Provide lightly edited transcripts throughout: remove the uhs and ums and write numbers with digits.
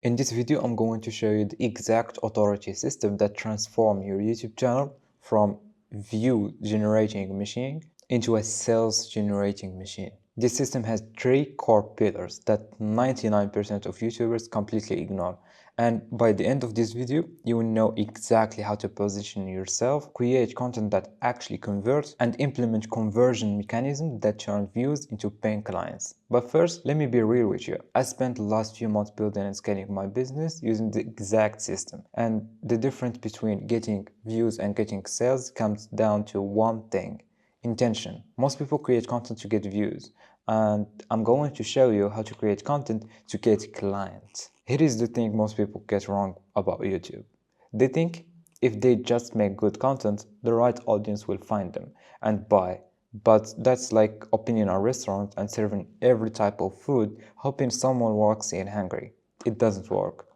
In this video, I'm going to show you the exact authority system that transforms your YouTube channel from view generating machine into a sales generating machine. This system has three core pillars that 99% of YouTubers completely ignore. And by the end of this video, you will know exactly how to position yourself, create content that actually converts, and implement conversion mechanisms that turn views into paying clients. But first, let me be real with you. I spent the last few months building and scaling my business using the exact system. And the difference between getting views and getting sales comes down to one thing: intention. Most people create content to get views, and I'm going to show you how to create content to get clients. Here is the thing most people get wrong about YouTube. They think if they just make good content, the right audience will find them and buy. But that's like opening a restaurant and serving every type of food, hoping someone walks in hungry. It doesn't work.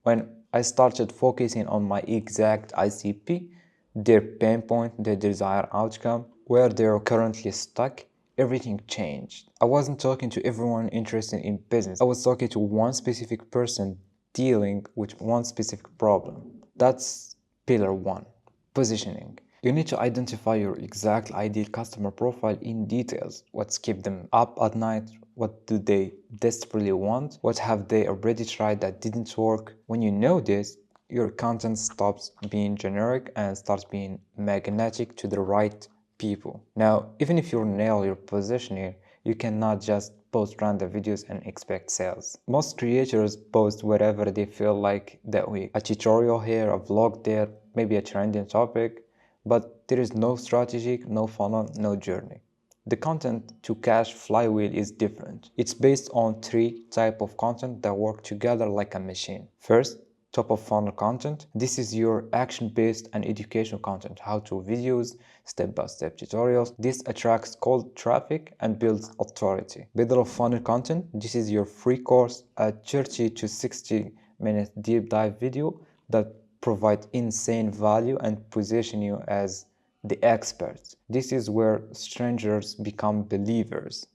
When I started focusing on my exact ICP, their pain point, their desired outcome, where they're currently stuck, everything changed. I wasn't talking to everyone interested in business. I was talking to one specific person dealing with one specific problem. That's pillar one: positioning. You need to identify your exact ideal customer profile in details. What's keep them up at night? What do they desperately want? What have they already tried that didn't work? When you know this, your content stops being generic and starts being magnetic to the right people. Now, even if you nail your positioning, you cannot just post random videos and expect sales. Most creators post whatever they feel like that week. A tutorial here, a vlog there, maybe a trending topic, but there is no strategy, no funnel, no journey. The content to cash flywheel is different. It's based on three types of content that work together like a machine. First, top of funnel content. This is your action-based and educational content, how-to videos, step-by-step tutorials. This attracts cold traffic and builds authority. Middle of funnel content. This is your free course, a 30 to 60 minute deep dive video that provide insane value and position you as the expert. This is where strangers become believers.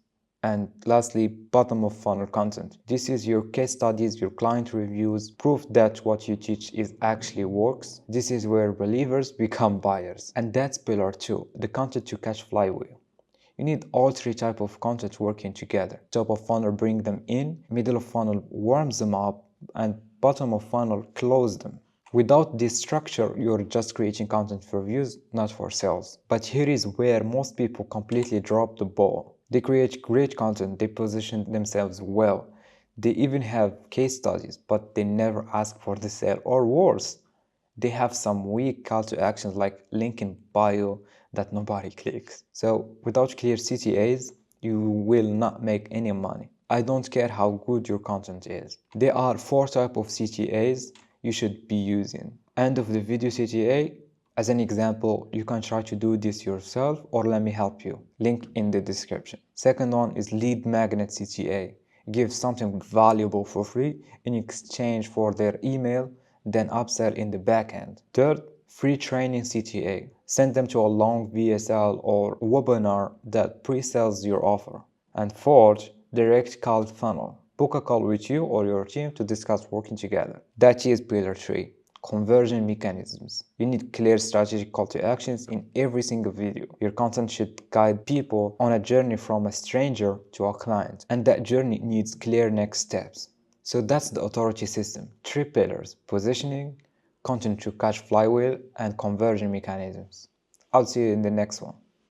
And lastly, bottom of funnel content. This is your case studies, your client reviews, proof that what you teach is actually works. This is where believers become buyers. And that's pillar two, the content to catch flywheel. You need all three types of content working together. Top of funnel bring them in, middle of funnel warms them up, and bottom of funnel close them. Without this structure, you're just creating content for views, not for sales. But here is where most people completely drop the ball. They create great content, they position themselves well. They even have case studies, but they never ask for the sale, or worse, they have some weak call to actions like link in bio that nobody clicks. So without clear CTAs, you will not make any money. I don't care how good your content is. There are four types of CTAs you should be using. End of the video CTA. As an example, you can try to do this yourself or let me help you. Link in the description. Second one is lead magnet CTA. Give something valuable for free in exchange for their email, then upsell in the backend. Third, free training CTA. Send them to a long VSL or webinar that pre-sells your offer. And fourth, direct call funnel. Book a call with you or your team to discuss working together. That is pillar 3, conversion mechanisms. You need clear strategic call to actions in every single video. Your content should guide people on a journey from a stranger to a client, and that journey needs clear next steps. So that's the authority system. 3 pillars: positioning, content to catch flywheel, and conversion mechanisms. I'll see you in the next one.